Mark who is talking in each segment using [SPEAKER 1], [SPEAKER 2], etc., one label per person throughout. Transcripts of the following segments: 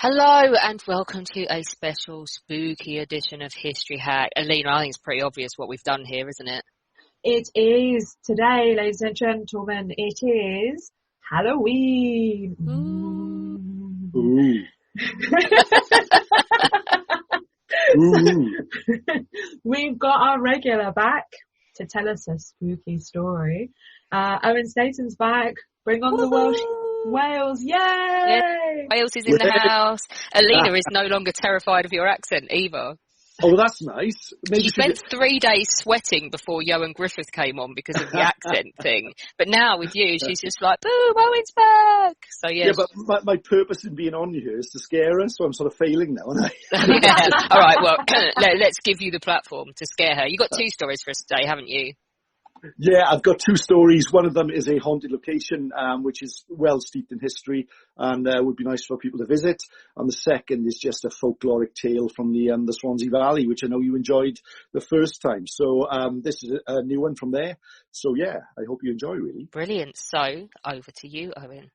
[SPEAKER 1] Hello and welcome to a special spooky edition of History Hack. Alina, I think it's pretty obvious what we've done here, isn't it?
[SPEAKER 2] It is today, ladies and gentlemen, it is Halloween.
[SPEAKER 1] Ooh.
[SPEAKER 2] Ooh. We've got our regular back to tell us a spooky story. Owen Staton's back. Bring on the Welsh. Wales, yay!
[SPEAKER 1] Yeah. Wales is in the house. Alina is no longer terrified of your accent either.
[SPEAKER 3] Oh, that's nice.
[SPEAKER 1] Maybe she spent 3 days sweating before Johan Griffith came on because of the accent thing. But now with you, she's just like, boom, Owen's back. So yeah.
[SPEAKER 3] Yeah, but my purpose in being on here is to scare her, so I'm sort of failing now, aren't I?
[SPEAKER 1] Yeah. All right, well, let's give you the platform to scare her. You've got 2 stories for us today, haven't you?
[SPEAKER 3] Yeah, I've got 2 stories. One of them is a haunted location, which is well steeped in history and would be nice for people to visit. And the second is just a folkloric tale from the Swansea Valley, which I know you enjoyed the first time. So this is a new one from there. So yeah, I hope you enjoy, really.
[SPEAKER 1] Brilliant. So over to you, Owen.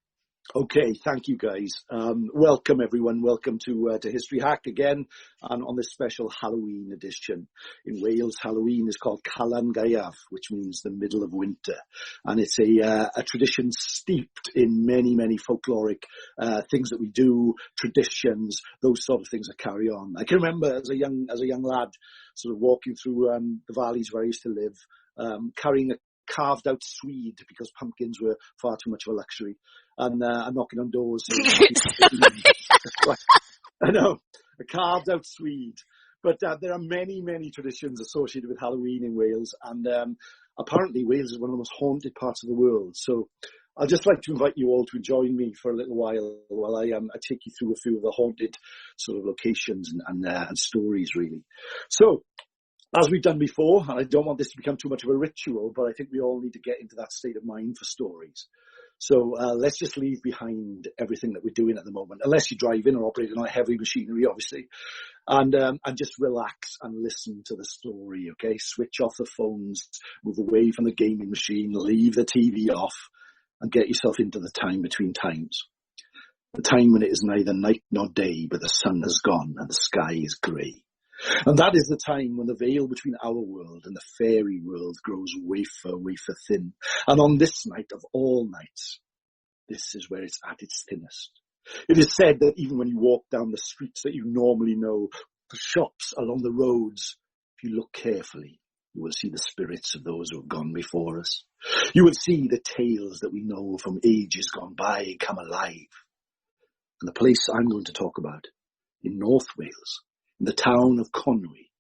[SPEAKER 3] Okay, thank you guys. Welcome everyone. Welcome to History Hack again, and on this special Halloween edition. In Wales, Halloween is called Calan Gaeaf, which means the middle of winter, and it's a tradition steeped in many folkloric things that we do, traditions, those sort of things that carry on. I can remember as a young lad, sort of walking through the valleys where I used to live, carrying a carved out Swede because pumpkins were far too much of a luxury, and knocking on doors. I know, a carved out Swede. But there are many traditions associated with Halloween in Wales, and apparently Wales is one of the most haunted parts of the world. So I'd just like to invite you all to join me for a little while I take you through a few of the haunted sort of locations and stories, really. So, as we've done before, and I don't want this to become too much of a ritual, but I think we all need to get into that state of mind for stories. So let's just leave behind everything that we're doing at the moment, unless you're driving or operating on heavy machinery, obviously, and just relax and listen to the story, okay? Switch off the phones, move away from the gaming machine, leave the TV off, and get yourself into the time between times. The time when it is neither night nor day, but the sun has gone and the sky is grey. And that is the time when the veil between our world and the fairy world grows wafer thin. And on this night of all nights, this is where it's at its thinnest. It is said that even when you walk down the streets that you normally know, the shops along the roads, if you look carefully, you will see the spirits of those who have gone before us. You will see the tales that we know from ages gone by come alive. And the place I'm going to talk about, in North Wales, in the town of Conwy,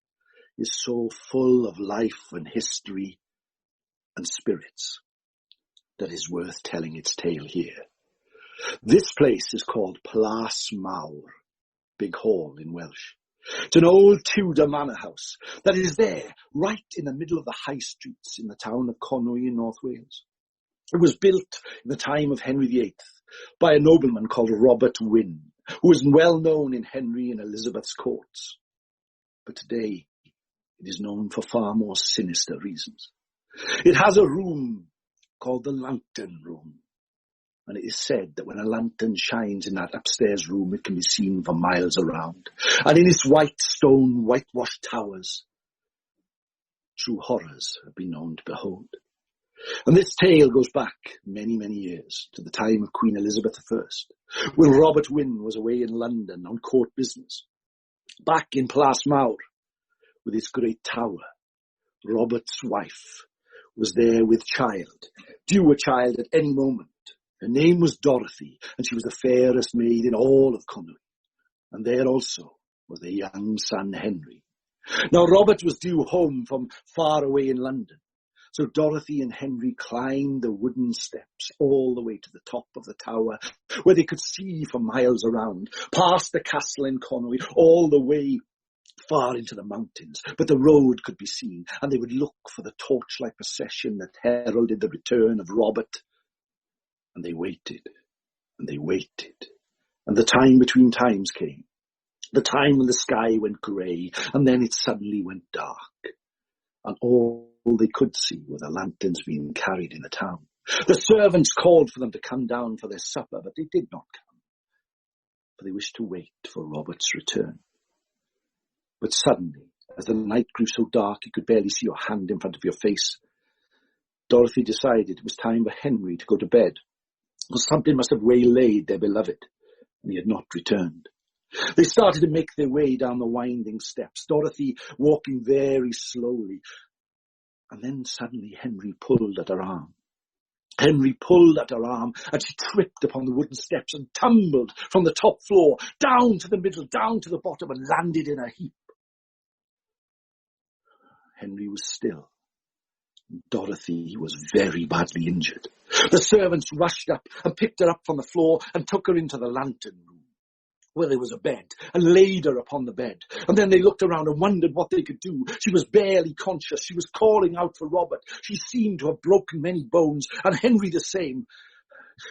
[SPEAKER 3] is so full of life and history and spirits that is worth telling its tale here. This place is called Plas Mawr, Big Hall in Welsh. It's an old Tudor manor house that is there, right in the middle of the high streets in the town of Conwy in North Wales. It was built in the time of Henry VIII by a nobleman called Robert Wynne, who was well known in Henry and Elizabeth's courts. But today, it is known for far more sinister reasons. It has a room called the Lantern Room, and it is said that when a lantern shines in that upstairs room, it can be seen for miles around. And in its white stone, whitewashed towers, true horrors have been known to behold. And this tale goes back many years to the time of Queen Elizabeth I, when Robert Wynne was away in London on court business. Back in Plas Mawr, with its great tower, Robert's wife was there with child, due a child at any moment. Her name was Dorothy, and she was the fairest maid in all of Conwy. And there also was their young son Henry. Now Robert was due home from far away in London. So Dorothy and Henry climbed the wooden steps all the way to the top of the tower, where they could see for miles around, past the castle in Conwy, all the way far into the mountains. But the road could be seen, and they would look for the torchlight procession that heralded the return of Robert. And they waited, and they waited, and the time between times came, the time when the sky went grey, and then it suddenly went dark, and all they could see were the lanterns being carried in the town. The servants called for them to come down for their supper, but they did not come. for they wished to wait for Robert's return. But suddenly, as the night grew so dark you could barely see your hand in front of your face, Dorothy decided it was time for Henry to go to bed, for something must have waylaid their beloved, and he had not returned. They started to make their way down the winding steps, Dorothy walking very slowly. And then suddenly Henry pulled at her arm. Henry pulled at her arm, and she tripped upon the wooden steps and tumbled from the top floor, down to the middle, down to the bottom, and landed in a heap. Henry was still. Dorothy was very badly injured. The servants rushed up and picked her up from the floor and took her into the lantern room, where there was a bed, and laid her upon the bed. And then they looked around and wondered what they could do. She was barely conscious. She was calling out for Robert. She seemed to have broken many bones, and Henry the same.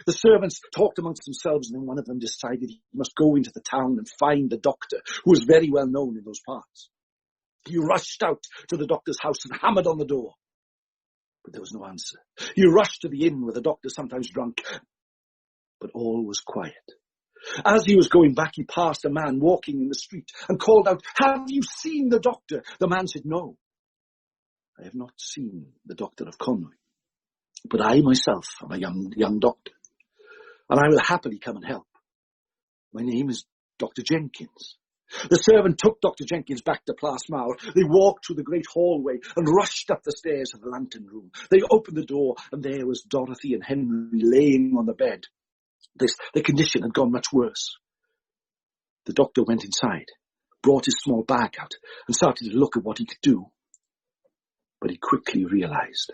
[SPEAKER 3] The servants talked amongst themselves, and then one of them decided he must go into the town and find the doctor, who was very well known in those parts. He rushed out to the doctor's house and hammered on the door. But there was no answer. He rushed to the inn where the doctor sometimes drank, but all was quiet. As he was going back, he passed a man walking in the street and called out, "Have you seen the doctor?" The man said, "No, I have not seen the doctor of Conwy, but I myself am a young doctor, and I will happily come and help. My name is Dr. Jenkins." The servant took Dr. Jenkins back to Plasmawr. They walked through the great hallway and rushed up the stairs to the lantern room. They opened the door, and there was Dorothy and Henry laying on the bed. Their condition had gone much worse. The doctor went inside, brought his small bag out, and started to look at what he could do. But he quickly realized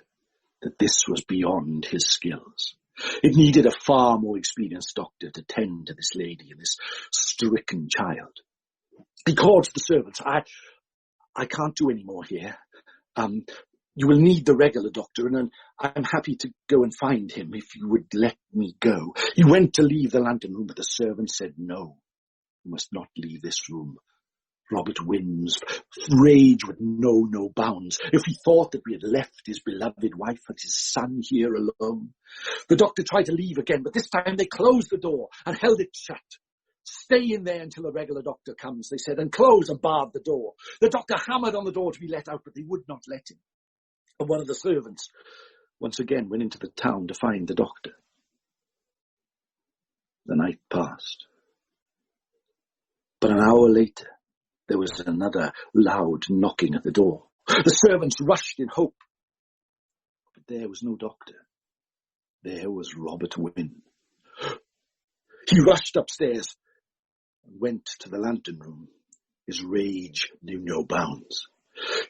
[SPEAKER 3] that this was beyond his skills. It needed a far more experienced doctor to tend to this lady and this stricken child. He called to the servants, I can't do any more here. You will need the regular doctor, and I'm happy to go and find him if you would let me go." He went to leave the lantern room, but the servant said, "No, you must not leave this room." Robert Wynne's rage would know no bounds. If he thought that we had left his beloved wife and his son here alone. The doctor tried to leave again, but this time they closed the door and held it shut. "Stay in there until the regular doctor comes," they said, and closed and barred the door. The doctor hammered on the door to be let out, but they would not let him. And one of the servants once again went into the town to find the doctor. The night passed. But an hour later, there was another loud knocking at the door. The servants rushed in hope. But there was no doctor. There was Robert Wynne. He rushed upstairs and went to the lantern room. His rage knew no bounds.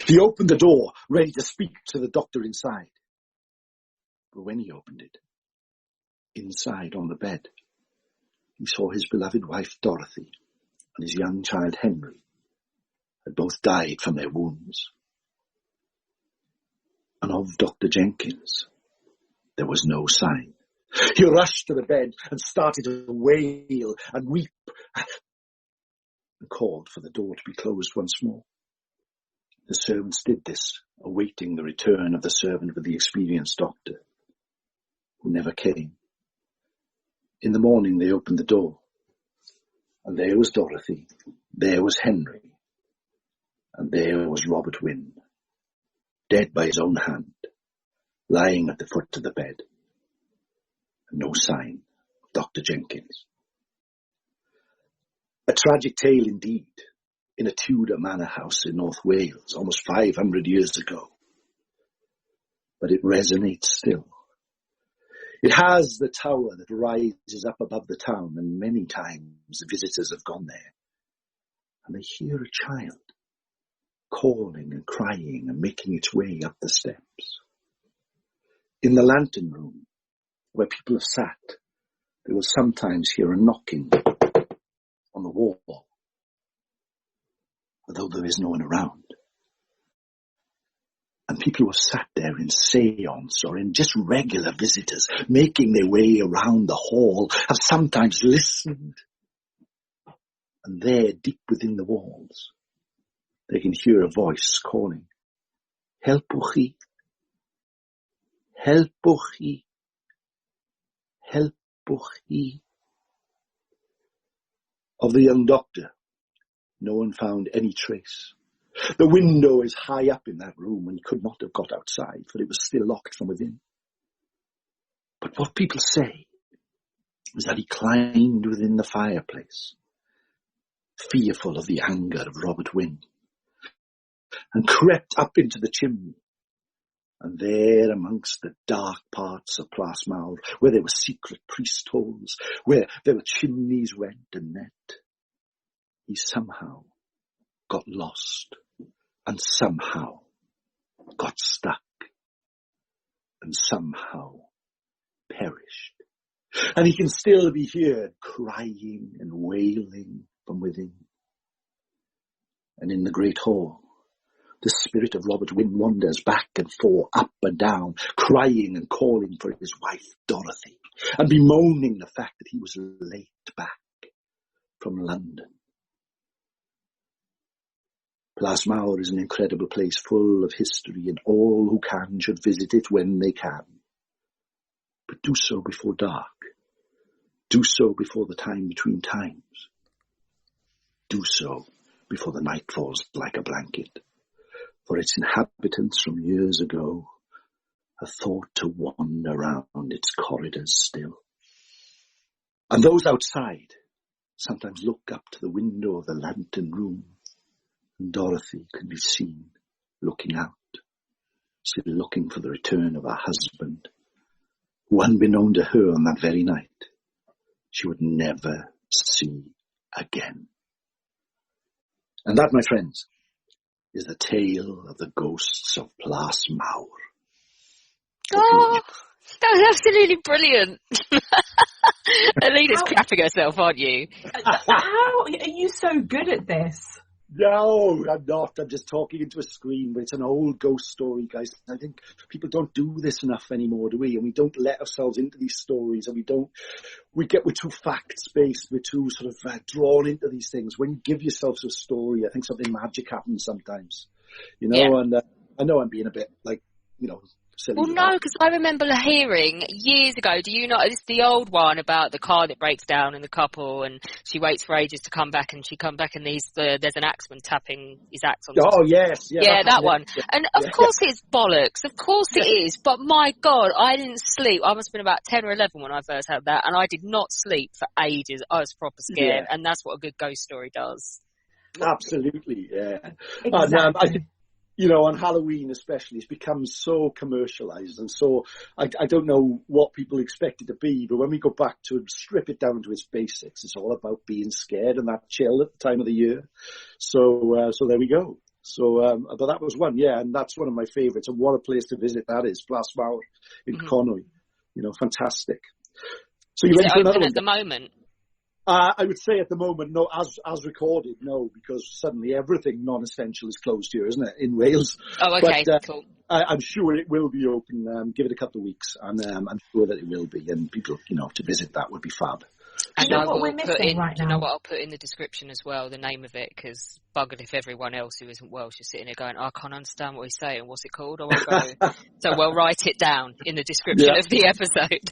[SPEAKER 3] He opened the door, ready to speak to the doctor inside. But when he opened it, inside on the bed, he saw his beloved wife Dorothy and his young child Henry had both died from their wounds. And of Dr. Jenkins, there was no sign. He rushed to the bed and started to wail and weep and called for the door to be closed once more. The servants did this, awaiting the return of the servant with the experienced doctor, who never came. In the morning they opened the door, and there was Dorothy, there was Henry, and there was Robert Wynne, dead by his own hand, lying at the foot of the bed, and no sign of Dr. Jenkins. A tragic tale indeed, in a Tudor manor house in North Wales almost 500 years ago. But it resonates still. It has the tower that rises up above the town, and many times the visitors have gone there. And they hear a child calling and crying and making its way up the steps. In the lantern room, where people have sat, they will sometimes hear a knocking on the wall, although there is no one around. And people who have sat there in seance or in just regular visitors making their way around the hall have sometimes listened. And there, deep within the walls, they can hear a voice calling, "Helpwch chi, helpwch chi, helpwch chi." Of the young doctor, no one found any trace. The window is high up in that room and he could not have got outside, for it was still locked from within. But what people say is that he climbed within the fireplace, fearful of the anger of Robert Wynne, and crept up into the chimney. And there amongst the dark parts of Plas Mawr, where there were secret priest holes, where there were chimneys rent and net, he somehow got lost and somehow got stuck and somehow perished. And he can still be heard crying and wailing from within. And in the great hall, the spirit of Robert Wynne wanders back and forth, up and down, crying and calling for his wife Dorothy, and bemoaning the fact that he was late back from London. Plas Mawr is an incredible place full of history, and all who can should visit it when they can. But do so before dark. Do so before the time between times. Do so before the night falls like a blanket. For its inhabitants from years ago have thought to wander round its corridors still. And those outside sometimes look up to the window of the lantern room, and Dorothy can be seen looking out, still looking for the return of her husband, who, unbeknown to her on that very night, she would never see again. And that, my friends, is the tale of the ghosts of Plas Mawr.
[SPEAKER 1] Oh, that was absolutely brilliant. Alina's crapping herself, aren't you?
[SPEAKER 2] How are you so good at this?
[SPEAKER 3] No, I'm not. I'm just talking into a screen, but it's an old ghost story, guys. I think people don't do this enough anymore, do we? And we don't let ourselves into these stories, and we're too fact-based, we're too sort of drawn into these things. When you give yourself a story, I think something magic happens sometimes, you know,
[SPEAKER 1] Yeah.
[SPEAKER 3] And I know I'm being a bit silly.
[SPEAKER 1] Well, no, because I remember hearing years ago, do you know, it's the old one about the car that breaks down and the couple, and she waits for ages to come back, and she come back and there's an axeman tapping his axe on.
[SPEAKER 3] Oh, yes.
[SPEAKER 1] Yeah, that one. Yeah. And of course it's bollocks. Of course it is. But my God, I didn't sleep. I must have been about 10 or 11 when I first had that, and I did not sleep for ages. I was proper scared, and that's what a good ghost story does.
[SPEAKER 3] Absolutely, yeah.
[SPEAKER 2] Exactly.
[SPEAKER 3] On Halloween especially, it's become so commercialised, and so I don't know what people expect it to be, but when we go back to strip it down to its basics, it's all about being scared and that chill at the time of the year. So there we go. So, but that was one, and that's one of my favourites, and what a place to visit that is, Plas Mawr in Conwy. Fantastic. So you ready for another one?
[SPEAKER 1] At the moment?
[SPEAKER 3] I would say at the moment, no, as recorded, no, because suddenly everything non-essential is closed here, isn't it, in Wales?
[SPEAKER 1] Oh, okay,
[SPEAKER 3] but,
[SPEAKER 1] cool.
[SPEAKER 3] I'm sure it will be open. Give it a couple of weeks, and I'm sure that it will be, and people, to visit that would be fab.
[SPEAKER 2] And
[SPEAKER 1] So,
[SPEAKER 2] what we're missing right now?
[SPEAKER 1] You know what I'll put in the description as well, the name of it, because buggered if everyone else who isn't Welsh is sitting there going, I can't understand what he's saying, what's it called? I won't go. So we'll write it down in the description of the episode.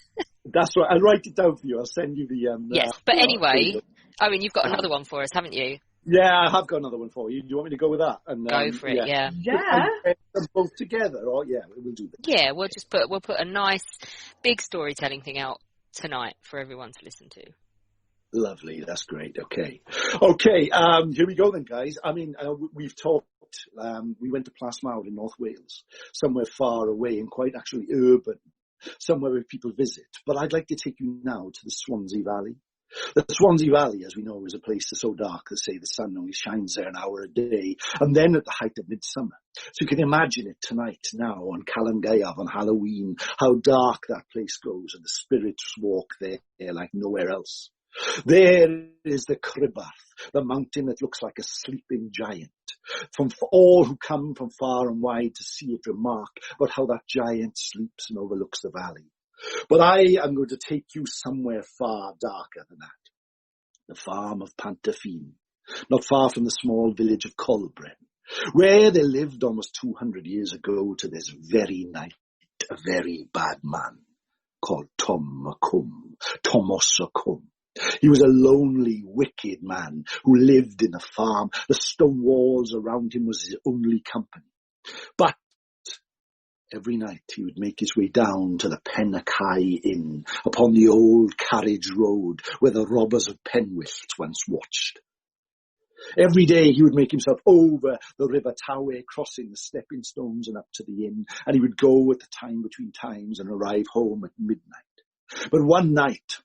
[SPEAKER 3] That's right. I'll write it down for you. I'll send you the...
[SPEAKER 1] yes, but anyway, I mean, you've got another one for us, haven't you?
[SPEAKER 3] Yeah, I have got another one for you. Do you want me to go with that? And,
[SPEAKER 1] go for it, yeah.
[SPEAKER 3] Them both together, or we'll do that.
[SPEAKER 1] Yeah, we'll put a nice big storytelling thing out tonight for everyone to listen to.
[SPEAKER 3] Lovely, that's great. Okay, here we go then, guys. I mean, we've talked, we went to Plas Mawr in North Wales, somewhere far away and quite actually urban, somewhere where people visit. But I'd like to take you now to the Swansea Valley. The Swansea Valley, as we know, is a place that's so dark that, say, the sun only shines there an hour a day, and then at the height of midsummer. So you can imagine it tonight now on Calan Gaeaf on Halloween, how dark that place goes, and the spirits walk there like nowhere else. There is the Cribbarth, the mountain that looks like a sleeping giant. For all who come from far and wide to see it, remark about how that giant sleeps and overlooks the valley. But I am going to take you somewhere far darker than that. The farm of Pantafin, not far from the small village of Colbren, where there lived almost 200 years ago to this very night a very bad man called Thomas a Cwm. He was a lonely, wicked man who lived in the farm. The stone walls around him was his only company. But every night he would make his way down to the Penacai Inn upon the old carriage road where the robbers of Penwyllt once watched. Every day he would make himself over the River Tawe, crossing the stepping stones and up to the inn, and he would go at the time between times and arrive home at midnight. But one night,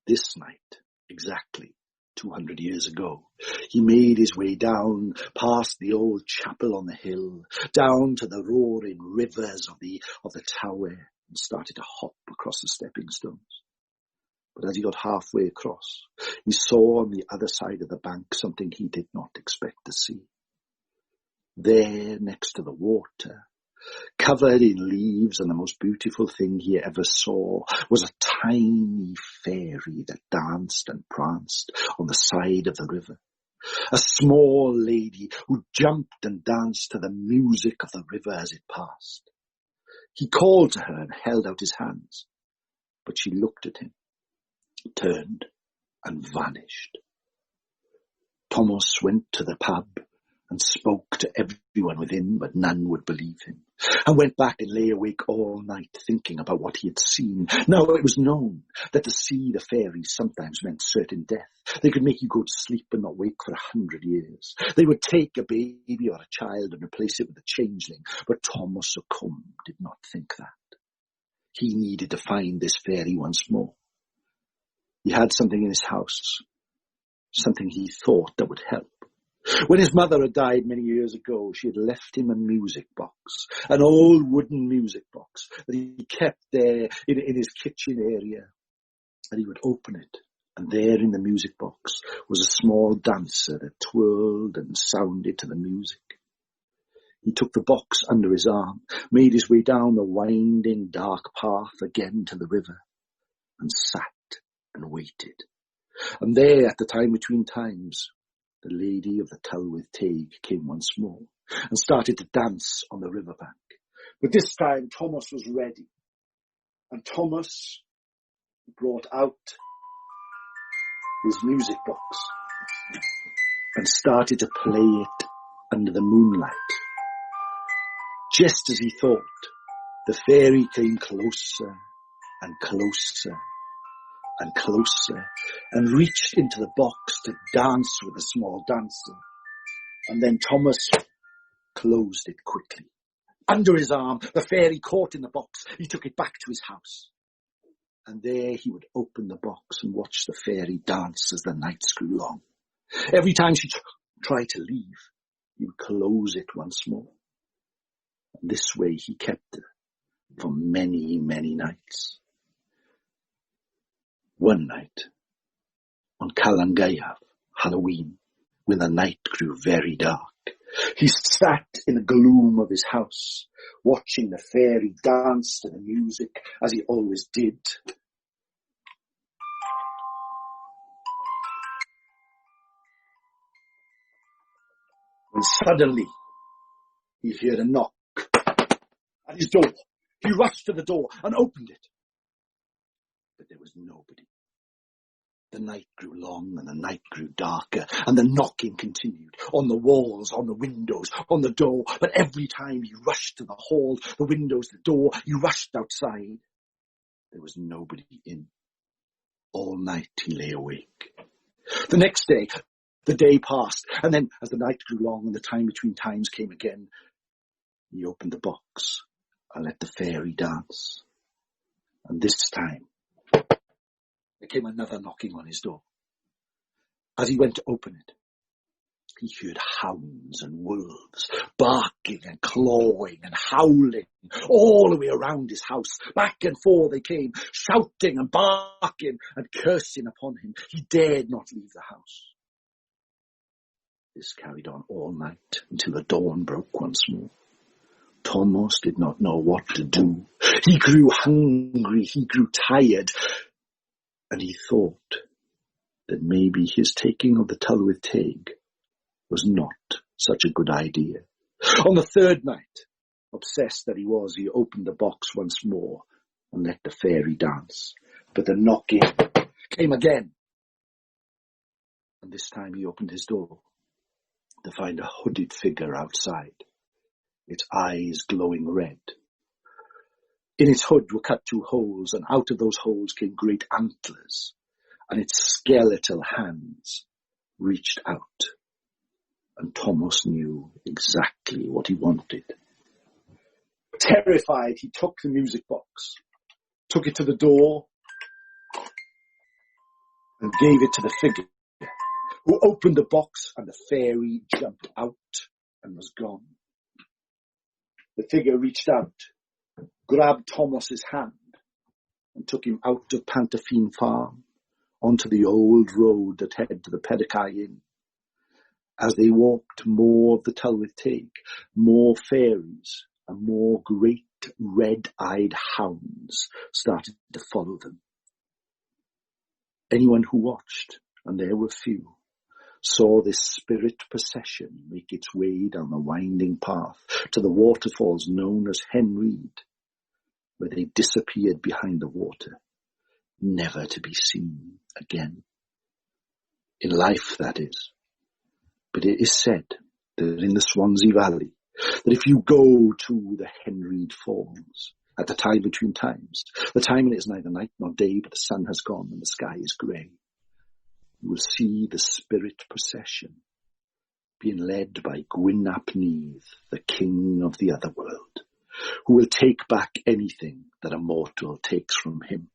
[SPEAKER 3] this night, exactly 200 years ago, he made his way down past the old chapel on the hill, down to the roaring rivers of the Tawe, and started to hop across the stepping stones. But as he got halfway across, he saw on the other side of the bank something he did not expect to see. There, next to the water, covered in leaves, and the most beautiful thing he ever saw, was a tiny fairy that danced and pranced on the side of the river. A small lady who jumped and danced to the music of the river as it passed. He called to her and held out his hands, but she looked at him, turned and vanished. Thomas went to the pub and spoke to everyone within, but none would believe him, and went back and lay awake all night thinking about what he had seen. Now it was known that to see the fairies sometimes meant certain death. They could make you go to sleep and not wake for 100 years. They would take a baby or a child and replace it with a changeling, but Thomas O'Combe did not think that. He needed to find this fairy once more. He had something in his house, something he thought that would help. When his mother had died many years ago, she had left him a music box, an old wooden music box that he kept there in his kitchen area. And he would open it, and there in the music box was a small dancer that twirled and sounded to the music. He took the box under his arm, made his way down the winding dark path again to the river, and sat and waited. And there, at the time between times, the lady of the Tylwyth Teg came once more and started to dance on the riverbank. But this time Thomas was ready, and Thomas brought out his music box and started to play it under the moonlight. Just as he thought, the fairy came closer and closer and closer, and reached into the box to dance with the small dancer. And then Thomas closed it quickly. Under his arm, the fairy caught in the box. He took it back to his house. And there he would open the box and watch the fairy dance as the nights grew long. Every time she tried to leave, he would close it once more. And this way he kept her for many, many nights. One night, on Calan Gaeaf, Halloween, when the night grew very dark, he sat in the gloom of his house, watching the fairy dance to the music as he always did. When suddenly he heard a knock at his door. He rushed to the door and opened it. But there was nobody. The night grew long and the night grew darker, and the knocking continued on the walls, on the windows, on the door. But every time he rushed to the hall, the windows, the door, he rushed outside. There was nobody in. All night he lay awake. The next day, the day passed, and then as the night grew long and the time between times came again, he opened the box and let the fairy dance. And this time, there came another knocking on his door. As he went to open it, he heard hounds and wolves barking and clawing and howling all the way around his house. Back and forth they came, shouting and barking and cursing upon him. He dared not leave the house. This carried on all night until the dawn broke once more. Thomas did not know what to do. He grew hungry, he grew tired, and he thought that maybe his taking of the Tylwyth Teg was not such a good idea. On the third night, obsessed that he was, he opened the box once more and let the fairy dance. But the knocking came again. And this time he opened his door to find a hooded figure outside, its eyes glowing red. In its hood were cut 2 holes, and out of those holes came great antlers, and its skeletal hands reached out. And Thomas knew exactly what he wanted. Terrified, he took the music box, took it to the door, and gave it to the figure, who opened the box, and the fairy jumped out and was gone. The figure reached out, grabbed Thomas's hand, and took him out of Pantafine Farm onto the old road that headed to the Pedicai Inn. As they walked, more of the Tylwyth Teg, more fairies, and more great red-eyed hounds started to follow them. Anyone who watched, and there were few, saw this spirit procession make its way down the winding path to the waterfalls known as Henreid, where they disappeared behind the water, never to be seen again. In life, that is. But it is said that in the Swansea Valley, that if you go to the Henreid Falls at the time between times, the time when it is neither night nor day, but the sun has gone and the sky is grey, you will see the spirit procession being led by Gwyn ap Nudd, the king of the other world, who will take back anything that a mortal takes from him.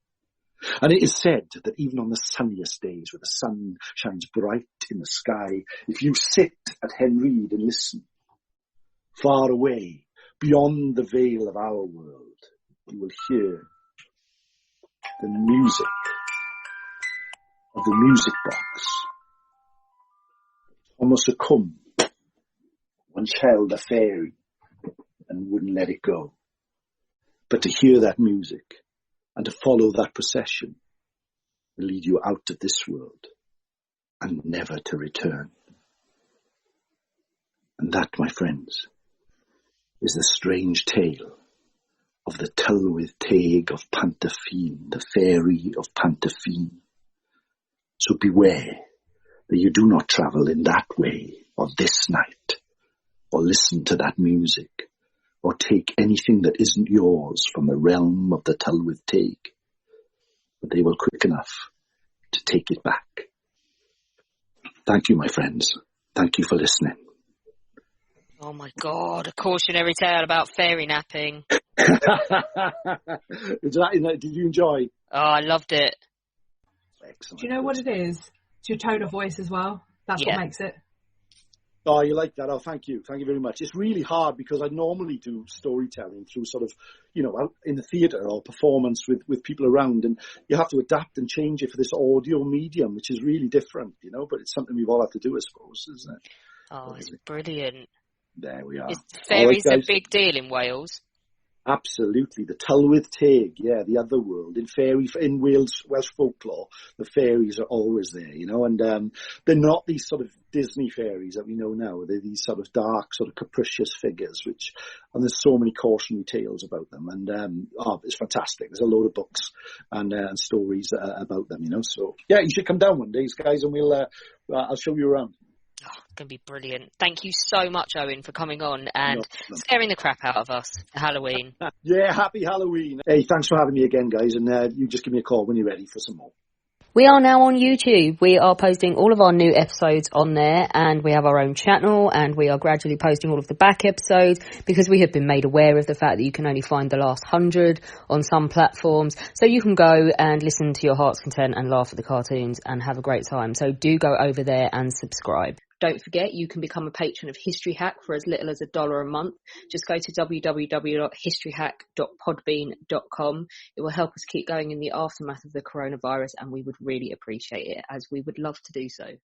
[SPEAKER 3] And it is said that even on the sunniest days where the sun shines bright in the sky, if you sit at Henreid and listen, far away, beyond the veil of our world, you will hear the music of the music box. Thomas a Cum once held a fairy and wouldn't let it go. But to hear that music and to follow that procession will lead you out of this world and never to return. And that, my friends, is the strange tale of the Tylwyth Teg of Pantafine, the fairy of Pantafine. So beware that you do not travel in that way or this night, or listen to that music, or take anything that isn't yours from the realm of the Tylwyth Teg. But they will quick enough to take it back. Thank you, my friends. Thank you for listening.
[SPEAKER 1] Oh my God, a cautionary tale about fairy napping.
[SPEAKER 3] Did you enjoy?
[SPEAKER 1] Oh, I loved it.
[SPEAKER 3] Excellent.
[SPEAKER 2] Do you know what it is? It's your tone of voice as well. That's what makes it.
[SPEAKER 3] Oh, you like that? Oh, thank you. Thank you very much. It's really hard because I normally do storytelling through sort of, out in the theatre or performance with people around, and you have to adapt and change it for this audio medium, which is really different, but it's something we've all had to do, I suppose, isn't it?
[SPEAKER 1] Oh, it's brilliant.
[SPEAKER 3] There we are.
[SPEAKER 1] Is fairies
[SPEAKER 3] right,
[SPEAKER 1] a big deal in Wales?
[SPEAKER 3] Absolutely. The Tylwyth Teg, the other world. In Welsh folklore, the fairies are always there, and they're not these sort of Disney fairies that we know now. They're these sort of dark, sort of capricious figures, and there's so many cautionary tales about them. And, it's fantastic. There's a load of books and stories about them, So, you should come down one day, guys, and I'll show you around.
[SPEAKER 1] Oh, it's going to be brilliant. Thank you so much, Owen, for coming on and scaring the crap out of us for Halloween.
[SPEAKER 3] Yeah, happy Halloween. Hey, thanks for having me again, guys, and you just give me a call when you're ready for some more.
[SPEAKER 1] We are now on YouTube. We are posting all of our new episodes on there, and we have our own channel, and we are gradually posting all of the back episodes because we have been made aware of the fact that you can only find the last 100 on some platforms. So you can go and listen to your heart's content and laugh at the cartoons and have a great time. So do go over there and subscribe. Don't forget, you can become a patron of History Hack for as little as $1 a month. Just go to www.historyhack.podbean.com. It will help us keep going in the aftermath of the coronavirus, and we would really appreciate it, as we would love to do so.